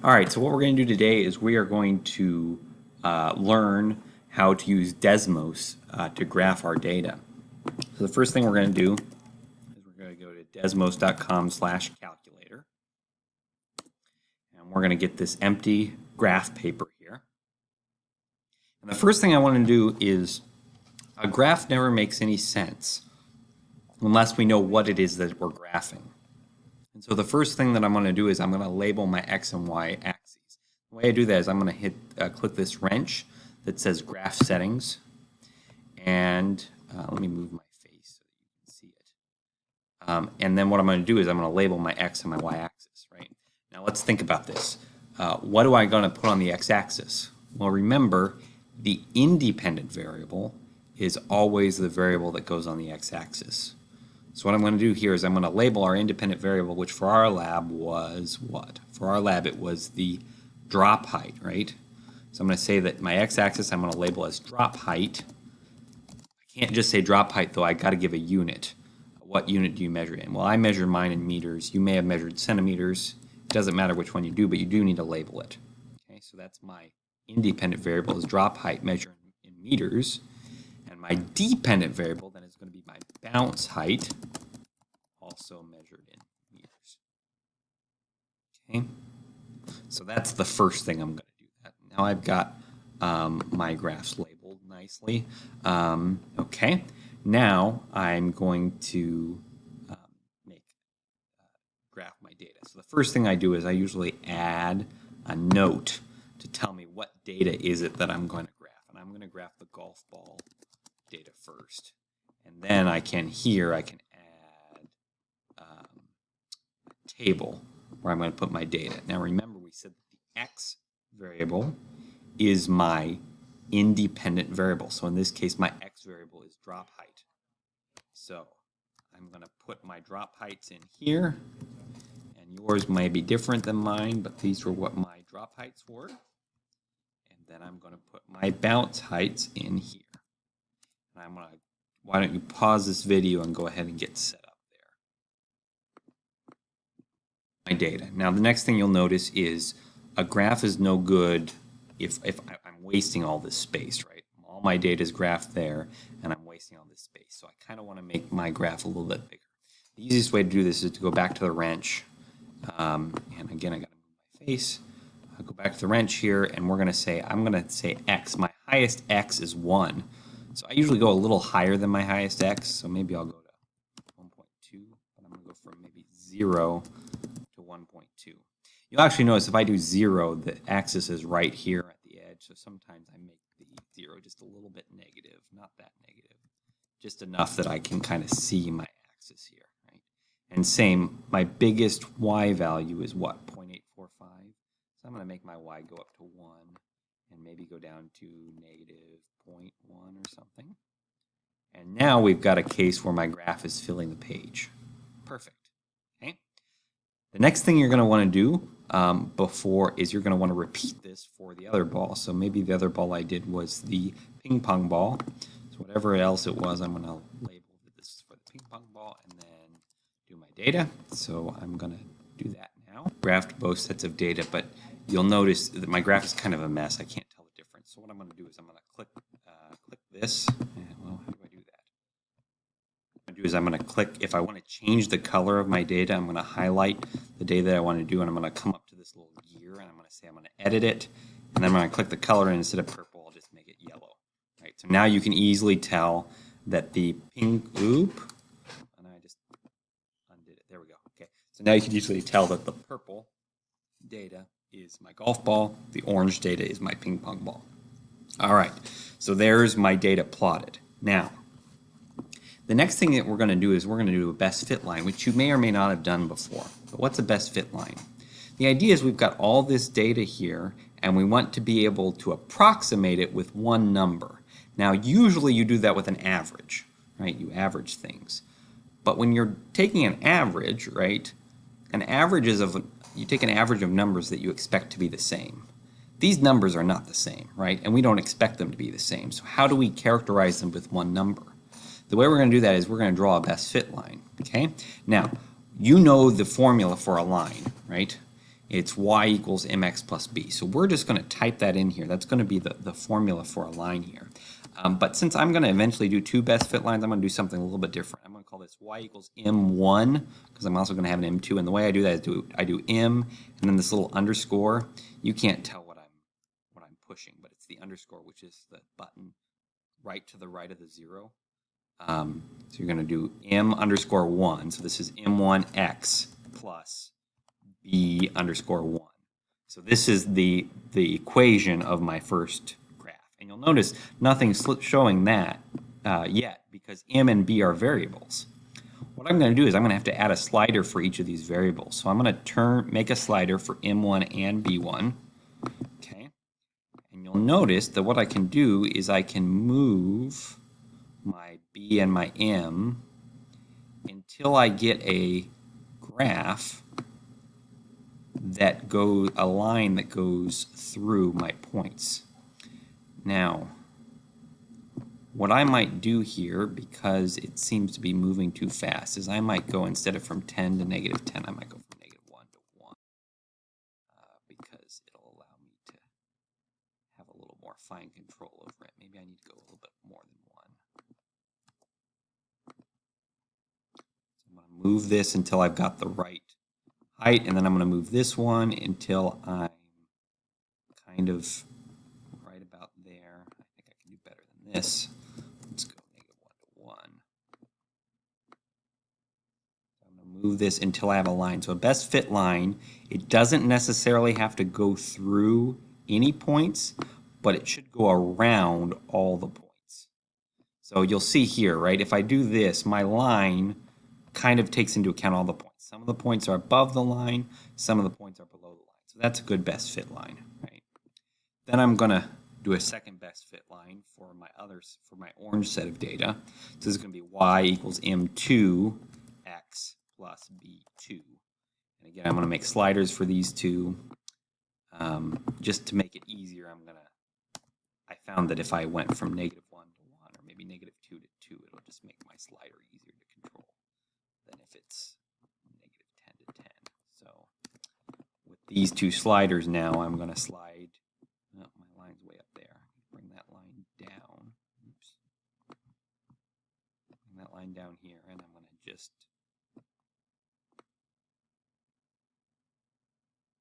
All right, so what we're going to do today is we are going to learn how to use Desmos to graph our data. So the first thing we're going to do is we're going to go to desmos.com/calculator, and we're going to get this empty graph paper here. And the first thing I want to do is a graph never makes any sense unless we know what it is that we're graphing. And so the first thing that I'm going to do is I'm going to label my x and y axes. The way I do that is I'm going to click this wrench that says graph settings, and let me move my face so that you can see it. And then what I'm going to do is I'm going to label my x and my y axis, right? Now let's think about this. What am I going to put on the x-axis? Well, remember, the independent variable is always the variable that goes on the x-axis. So what I'm going to do here is I'm going to label our independent variable, which for our lab was what? For our lab it was the drop height, right? So I'm going to say that my x-axis I'm going to label as drop height. I can't just say drop height though, I got to give a unit. What unit do you measure in? Well, I measure mine in meters. You may have measured centimeters. It doesn't matter which one you do, but you do need to label it. Okay, so that's my independent variable is drop height measured in meters. And my dependent variable then is going to be my bounce height, also measured in meters. Okay, so that's the first thing I'm going to do. Now I've got my graphs labeled nicely. Okay, now I'm going to graph my data. So the first thing I do is I usually add a note to tell me what data is it that I'm going to graph. And I'm going to graph the golf ball data first. And then I can add a table where I'm going to put my data. Now remember, we said that the x variable is my independent variable. So in this case, my x variable is drop height. So I'm going to put my drop heights in here. And yours may be different than mine, but these were what my drop heights were. And then I'm going to put my bounce heights in here. And why don't you pause this video and go ahead and get set up there. My data. Now the next thing you'll notice is a graph is no good if I'm wasting all this space, right? All my data is graphed there and I'm wasting all this space. So I kind of want to make my graph a little bit bigger. The easiest way to do this is to go back to the wrench. And again, I got to move my face. I'll go back to the wrench here, and I'm going to say x. My highest x is 1. So I usually go a little higher than my highest x, so maybe I'll go to 1.2, but I'm going to go from maybe 0 to 1.2. You'll actually notice if I do 0, the axis is right here at the edge, so sometimes I make the 0 just a little bit negative, not that negative, just enough that I can kind of see my axis here, right? And same, my biggest y value is what, 0.845? So I'm going to make my y go up to 1 and maybe go down to negative 0.1 or something. And now we've got a case where my graph is filling the page. Perfect. Okay. The next thing you're going to want to do you're going to want to repeat this for the other ball. So maybe the other ball I did was the ping pong ball. So whatever else it was, I'm going to label this for the ping pong ball and then do my data. So I'm going to do that now. Graphed both sets of data, but you'll notice that my graph is kind of a mess. I can't tell the difference. So what I'm going to do is I'm going to click this. Well, how do I do that? What I'm going to do is I'm going to click, if I want to change the color of my data, I'm going to highlight the data that I want to do, and I'm going to come up to this little gear, and I'm going to say I'm going to edit it, and then I'm going to click the color, and instead of purple, I'll just make it yellow. Right. So now you can easily tell that the pink, and I just undid it. There we go. Okay. So now you can easily tell that the purple data is my golf ball, the orange data is my ping pong ball. All right, so there's my data plotted. Now, the next thing that we're going to do is we're going to do a best fit line, which you may or may not have done before. But what's a best fit line? The idea is we've got all this data here, and we want to be able to approximate it with one number. Now, usually you do that with an average, right? You average things. But when you're taking an average, right, you take an average of numbers that you expect to be the same. These numbers are not the same, right? And we don't expect them to be the same. So how do we characterize them with one number? The way we're going to do that is we're going to draw a best fit line, okay? Now, you know the formula for a line, right? It's y equals mx plus b. So we're just going to type that in here. That's going to be the formula for a line here. But since I'm going to eventually do two best fit lines, I'm going to do something a little bit different. I'm going to call this y equals m1 because I'm also going to have an m2. And the way I do that is I do m and then this little underscore. You can't tell what I'm pushing, but it's the underscore, which is the button right to the right of the 0. So you're going to do m underscore 1. So this is m1x plus b underscore 1. So this is the equation of my first graph. And you'll notice nothing's showing that yet because m and b are variables. What I'm going to do is I'm going to have to add a slider for each of these variables. So I'm going to make a slider for m1 and b1. Okay. And you'll notice that what I can do is I can move my b and my m until I get a graph that a line that goes through my points. Now, what I might do here, because it seems to be moving too fast, is I might go, instead of from 10 to negative 10, I might go from negative 1 to 1, because it'll allow me to have a little more fine control over it. Maybe I need to go a little bit more than 1. So I'm going to move this until I've got the right height, and then I'm going to move this one until I'm kind of right about there. I think I can do better than this. Let's go negative 1 to 1. So I'm going to move this until I have a line. So a best fit line, it doesn't necessarily have to go through any points, but it should go around all the points. So you'll see here, right, if I do this, my line kind of takes into account all the points. Some of the points are above the line, some of the points are below the line. So that's a good best fit line, right? Then I'm going to do a second best fit line for my orange set of data. So this is going to be y equals m2 x plus b2. And again, I'm going to make sliders for these two. Just to make it easier, I found that if I went from negative 1 to 1 or maybe negative 2 to 2, it'll just make my slider easier to control than if it's negative 10 to 10. So with these two sliders now, I'm going to slide. Oh, my line's way up there. Bring that line down. Oops. Bring that line down here, and I'm going to just.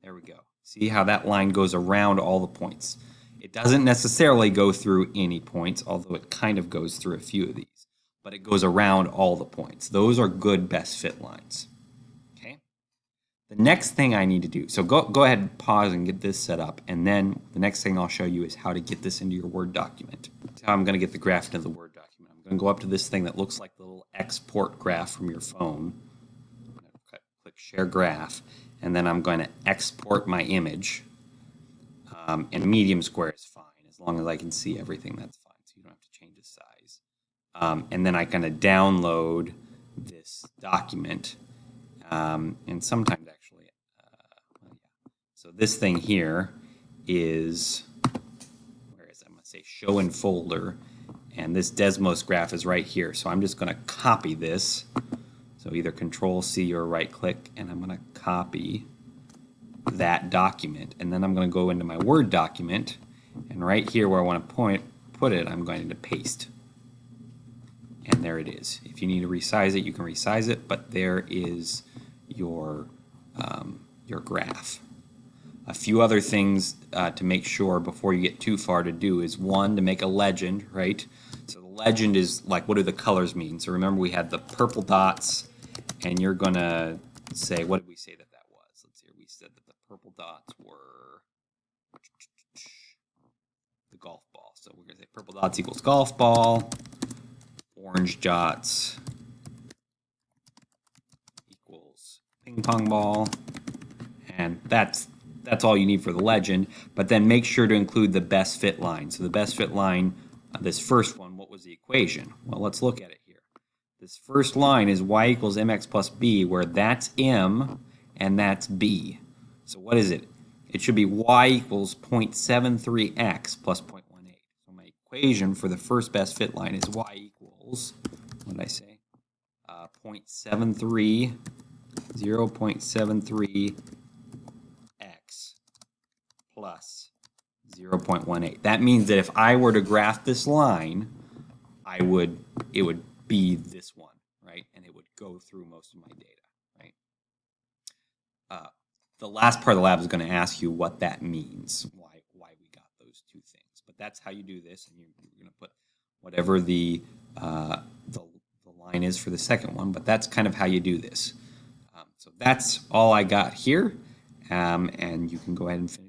There we go. See how that line goes around all the points. It doesn't necessarily go through any points, although it kind of goes through a few of these. But it goes around all the points. Those are good best fit lines. Okay. The next thing I need to do, so go ahead and pause and get this set up, and then the next thing I'll show you is how to get this into your Word document. That's how I'm going to get the graph into the Word document. I'm going to go up to this thing that looks like the little export graph from your phone. I'm going to click Share Graph, and then I'm going to export my image. And medium square is fine. As long as I can see everything, that's fine. So you don't have to change the size. And then I kind of download this document. And sometimes actually, well, yeah. So this thing here is, where is it? I'm going to say show in folder. And this Desmos graph is right here. So I'm just going to copy this. So either Control C or right click, and I'm going to copy that document, and then I'm going to go into my Word document, and right here where I want to put it, I'm going to paste, and there it is. If you need to resize it, you can resize it, but there is your graph. A few other things to make sure before you get too far to do is, one, to make a legend, right? So the legend is like, what do the colors mean? So remember we had the purple dots, and you're going to say, what did we say that was? Let's see, we said that the purple dots were the golf ball. So we're going to say purple dots equals golf ball, orange dots equals ping pong ball, and that's all you need for the legend. But then make sure to include the best fit line. So the best fit line, this first one, what was the equation? Well, let's look at it here. This first line is y equals mx plus b, where that's m and that's b. So what is it? It should be y equals 0.73x plus 0.18. So my equation for the first best fit line is y equals, what did I say? 0.73, plus 0.18. That means that if I were to graph this line, it would be this one, right? And it would go through most of my data, right? The last part of the lab is going to ask you what that means, why we got those two things. But that's how you do this, and you're going to put whatever the line is for the second one. But that's kind of how you do this. So that's all I got here, and you can go ahead and finish.